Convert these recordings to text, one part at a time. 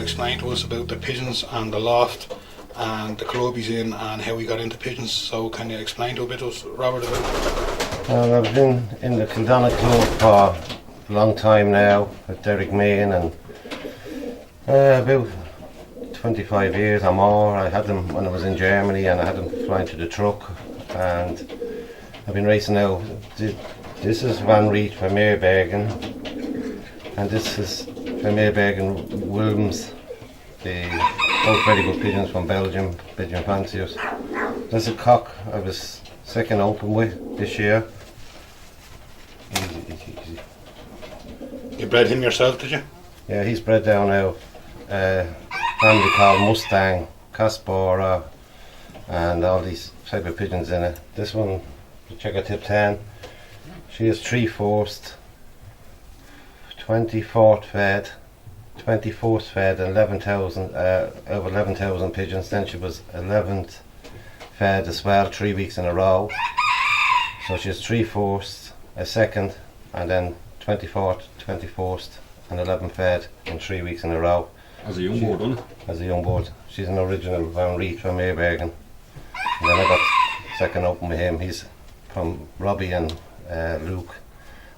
explain to us about the pigeons and the loft and the club he's in and how he got into pigeons. So can you explain to a bit of us, Robert, about it? Well, I've been in the Kildonagh club for a long time now with Derek Main, and about 25 years or more. I had them when I was in Germany, and I had them flying to the truck, and I've been racing now. This is Van Riet from Meerbergen, and this is from Meerbergen Wilms, both very good pigeons from Belgium, pigeon fanciers. There's a cock I was second open with this year. You bred him yourself, did you? Yeah, he's bred down now. Family called Mustang, Caspora, and all these type of pigeons in it. This one, the checker tip 10, she is 3/4, 24th fed, 24th fed, and 11,000 over 11,000 pigeons. Then she was 11th fed as well, 3 weeks in a row. So she's 3/4, a second, and then 24th, 24th, and 11th fed in 3 weeks in a row. As a young board, wasn't it? As a young board. She's an original Van Riet from Meerbergen. And then I got second open with him. He's from Robbie and Luke.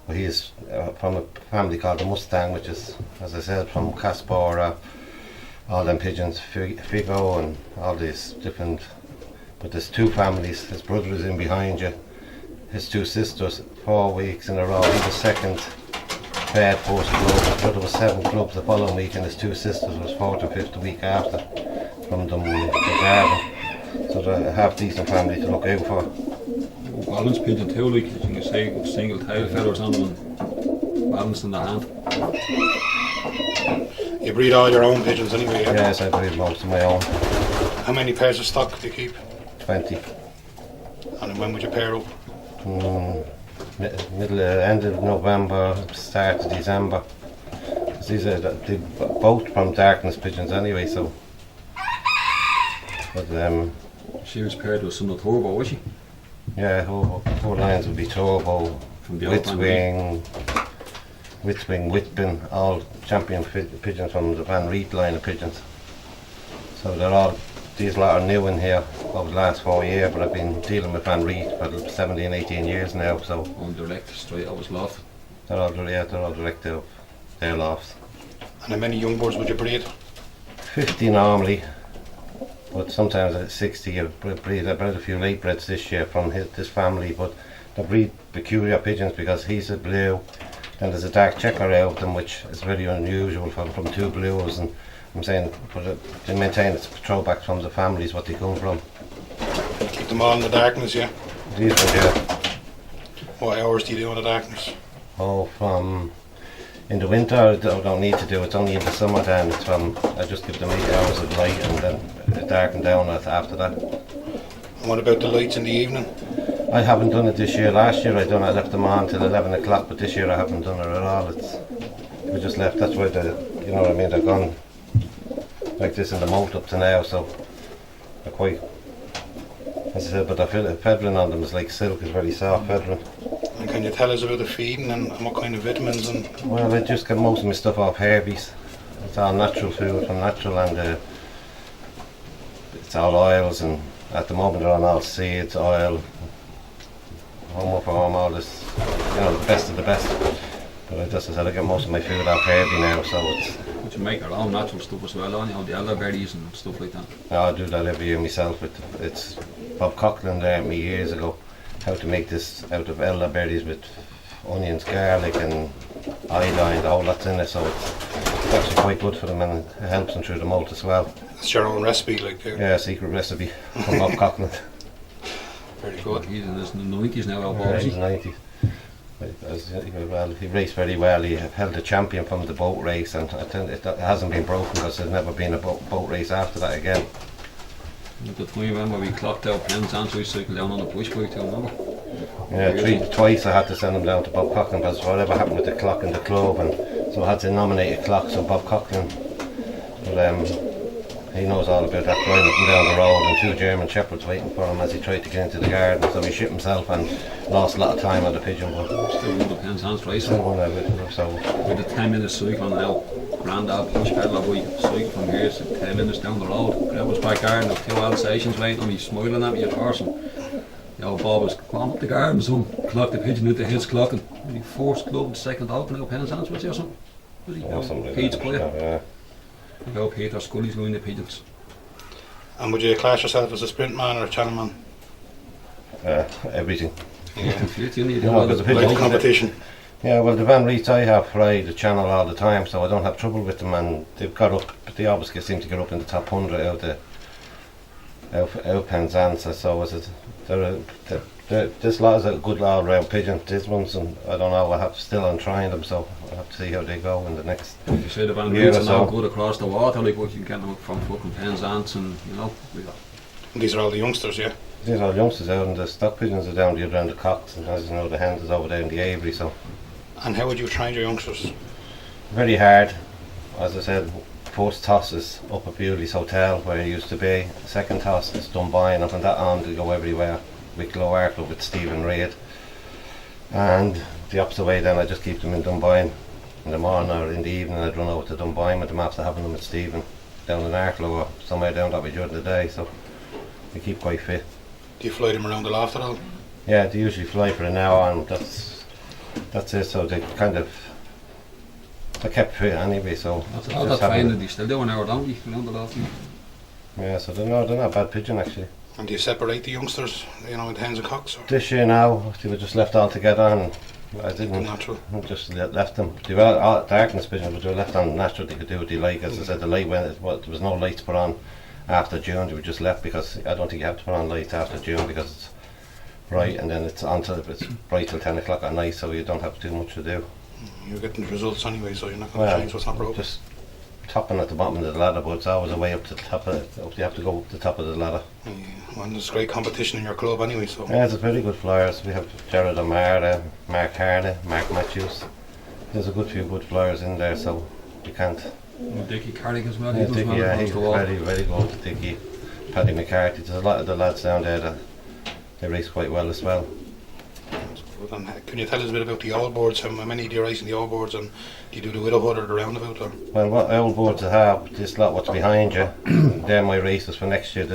But he's from a family called the Mustang, which is, as I said, from Caspora, all them pigeons, Figo and all these different. But there's two families. His brother is in behind you. His two sisters, 4 weeks in a row. He was second fed, first club. His brother was 7 clubs the following week, and his two sisters was 4th and 5th the week after from them the garden. So they have decent family to look out for. Balance pigeon too, like you can say, single tail feathers on them and balance in the hand. You breed all your own pigeons anyway? Yeah? Yes, I breed most of my own. How many pairs of stock do you keep? 20. And when would you pair up? End of November, start of December. These are they're both from darkness pigeons anyway, so. But she was paired with some of the turbo, was she? yeah, her lines would be turbo, From the Witzwing, Whitbin, all champion pigeons from the Van Riet line of pigeons. So they're all, these lot are new in here over the last 4 years, but I've been dealing with Van Riet for 17, 18 years now, so. On direct, straight out was Loft. They're all direct out their Lofts. And how many young birds would you breed? 50 normally, but sometimes at 60 I bred a few late breds this year from this family, but they breed peculiar pigeons because he's a blue, then there's a dark checker out of them, which is very unusual from two blues, and I'm saying to maintain it's throwbacks from the families what they come from. Keep them all in the darkness, yeah? These ones, yeah. What hours do you do in the darkness? Oh, from in the winter I don't need to do it, it's only in the summer then it's from, I just give them 8 hours of light and then it darken down after that. And what about the lights in the evening? I haven't done it this year. Last year I left them on till 11 o'clock, but this year I haven't done it at all. We just left, that's why you know what I mean, they're gone like this in the moult up to now, so they're quite, as I said, but the feathering on them is like silk, is very soft feathering. And can you tell us about the feeding and what kind of vitamins? And Well, I just get most of my stuff off Herbies. It's all natural food from natural, and it's all oils, and at the moment they're on all seeds, oil, home for home, all this, you know, the best of the best. But I just, as I said, I get most of my food off Herbie now, so it's. But you make your own natural stuff as well, on you, the elderberries and stuff like that. I do that every year myself. It's Bob Coughlin there me years ago, how to make this out of elderberries with onions, garlic and iodine, the whole lot's in it, so it's actually quite good for them, and it helps them through the moult as well. it's your own recipe, like there? Yeah, secret recipe from Bob Coughlin. Very good. He's in his 90s now, Yeah, he's 90. Well, he raced very well. He held the champion from the boat race, and I think it hasn't been broken because there's never been a boat race after that again. At the time, remember we clocked out pens and so we cycled down on the push bike too, remember? Yeah, twice I had to send him down to Bob Coughlin because whatever happened with the clock in the club, and so I had to nominate a clock, so Bob Coughlin, but he knows all about that, flying up and down the road, and 2 German shepherds waiting for him as he tried to get into the garden, so he shit himself and lost a lot of time on the pigeon, but Still won the pens hands race. still won a bit, so. With a 10-minute cycle now, Grandad push pedal boy, cycle from here to 10 minutes down the road. Grandma's back garden, with 2 Alsatians waiting on me, smiling at me at horse. And the old Bob was going up the garden, son, clocked the pigeon into his clocking. He forced club, the second open, now Penzance, was he or something? Was he? Yeah, something like Pete's that, player. yeah. I go Peter Scully's going the pigeons. And would you class yourself as a sprint man or a channel man? Everything. You need No, but the Like pigeons, the competition. yeah, well, the Van Reets I have fly the channel all the time, so I don't have trouble with them, and they've got up, but they always seem to get up in the top 100 out Penzance, so is it? This lot is a good all-round pigeon. These ones, and I don't know, still on trying them, so I have to see how they go in the next. You say the Van year Reeds or are now so. good across the water, like what you can get them from fucking Penzance, and you know. These are all the youngsters, yeah. These are youngsters out, and the stock pigeons are down the other end of the cocks, and as you know, the hens is over there in the aviary, so And how would you train your youngsters? very hard. As I said, first toss is up at Bewley's Hotel where it used to be. Second toss is Dunboyne, and from that on they go everywhere. Wicklow Arklow with Stephen Reid. And the opposite way then, I just keep them in Dunboyne in the morning, or in the evening I'd run over to Dunboyne with them after having them with Stephen down in Arklow or somewhere down that way during the day, so they keep quite fit. Do you fly them around the loft at all? Yeah, they usually fly for an hour, and that's it, so they kind of, I kept fit anyway, so That's just all that having- training they still do an hour, don't they? Around the Loft. yeah, so they're not a bad pigeon actually. And do you separate the youngsters, you know, into hens and cocks? Or This year now, they were just left all together, and I didn't. natural? Just left them. They were all darkness pigeons, but they were left on natural. They could do what they like. As I said, the light went. Well, there was no lights put on after June. They were just left because I don't think you have to put on lights after June because it's bright, and then it's bright till 10 o'clock at night, so you don't have too much to do. You're getting the results anyway, so you're not going to Well, change what's not broken. just topping at the bottom of the ladder, but it's always a way up to the top of it. You have to go up the top of the ladder. Yeah, well, there's great competition in your club anyway, so Yeah, it's a very good flyers. We have Gerard O'Mara, Mark Harney, Mark Matthews. There's a good few good flyers in there, so you can't. Dickie Carrick as well. Yeah, He does Dickie, well yeah, across he's the wall. very, very good. Dickie, Paddy McCarthy. There's a lot of the lads down there that they race quite well as well. that's good. And can you tell us a bit about the old boards? How many do you race in the old boards, and do you do the Widowhood or the roundabout? Or? Well, what old boards I have, this lot what's behind you, they're my races for next year.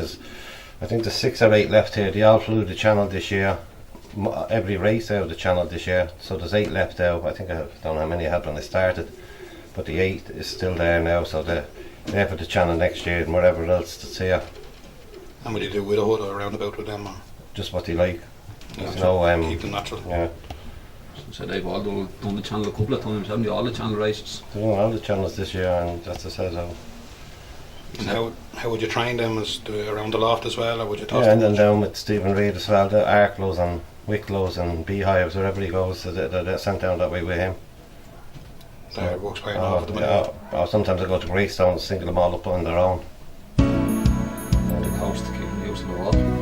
I think there's 6 or 8 left here. They all flew the channel this year. Every race out of the channel this year. So there's 8 left out. I think I don't know how many I had when I started, but the 8 is still there now. So they're there for the channel next year and whatever else that's here. And will you do Widowhood or roundabout with them? Or? Just what they like. There's Natural. no Keep them natural. yeah. So they've all done the channel a couple of times, haven't they? All the channel races. They're doing all the channels this year, and that's the said so. And how would you train them? As around the loft as well, or would you toss Yeah, and them? then down with Stephen Reid as well, the Arklows and Wicklows and Beehives, wherever he goes, so they're sent down that way with him. That works quite well for the minute. yeah, or sometimes I go to Greystone and single them all up on their own. On the coast, keeping the use of the water.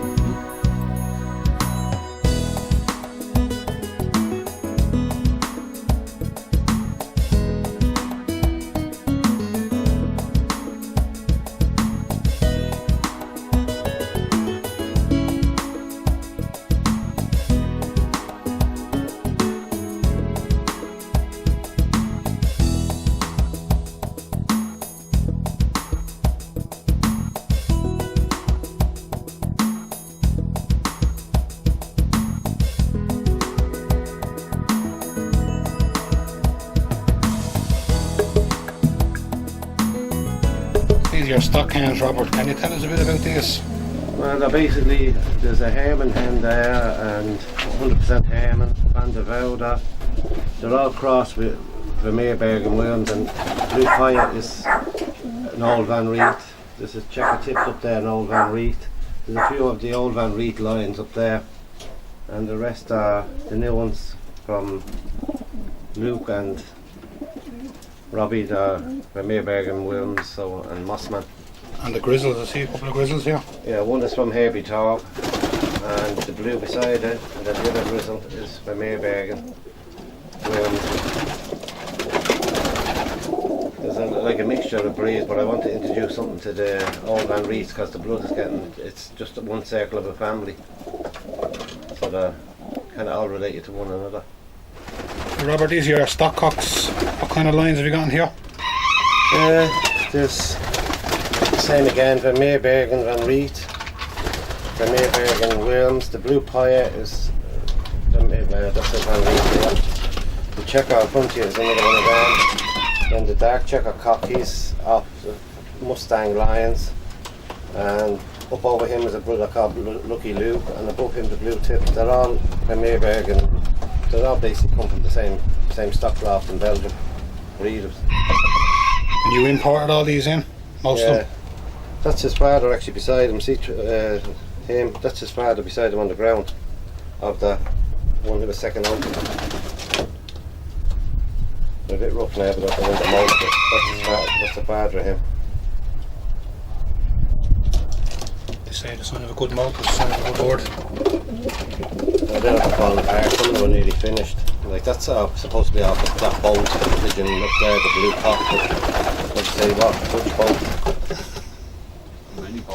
These are your stock hens, Robert. Can you tell us a bit about these? Well, basically, there's a Herman hen there and 100% Herman, Van de Vouda. They're all crossed with Vermeerberg and Williams, and Blue Fire is an old Van Reet. There's a checker tipped up there, an old Van Reet. There's a few of the old Van Reet lines up there, and the rest are the new ones from Luke and Robbie, the Vermeerberg and Williams, and Mossman. And the grizzles, I see a couple of grizzles here. Yeah, one is from Herbie Torp, and the blue beside it, and then the other grizzle is from Maybergen. There's like a mixture of breeds, but I want to introduce something to the old Van Rees because the blood is it's just one circle of a family. So they're kind of all related to one another. Robert, these are your stock cocks. What kind of lines have you got in here? There's the same again, Van Meerbergen, Van Riet, Van Meerbergen, Wilms. The blue Paya is that's a Van Riet there. The checker frontier is another one of them. Then the dark checker cockies off the Mustang Lions, and up over him is a brother called Lucky Luke, and above him the blue tips. They're all Van Meerbergen. They're all basically come from the same stock loft in Belgium. Breeders. And you imported all these in? Most of them? That's his father actually beside him. See him? That's his father beside him on the ground of the one who was second home. They're a bit rough now, but they're the most. That's the father of him. They say the son of a good mouth is the son of a good word. They're not falling apart. Some of them are nearly finished. Like that's supposed to be off that boat, the pigeon up there, the blue cock. Let's say what? Which boat?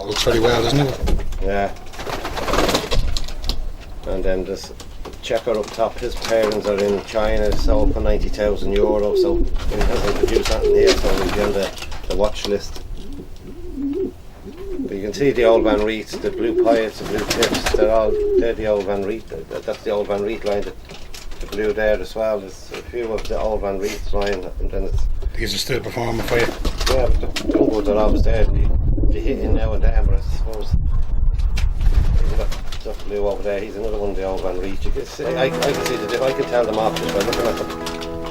Looks very well, doesn't it? Yeah. And then this checker up top, his parents are in China, sold for €90,000, so he hasn't produced anything here, so he'll be on the watch list. But you can see the old Van Riet, the blue Piets, the blue tips, they're the old Van Riet. That's the old Van Riet line, the blue there as well. There's a few of the old Van Riet line, and then it's... These are still performing for you? Yeah, but the young ones are always there. They hit in now and then, but I suppose that blue over there, he's another one of the old Van Riet. I can see I can tell them off just by looking at them.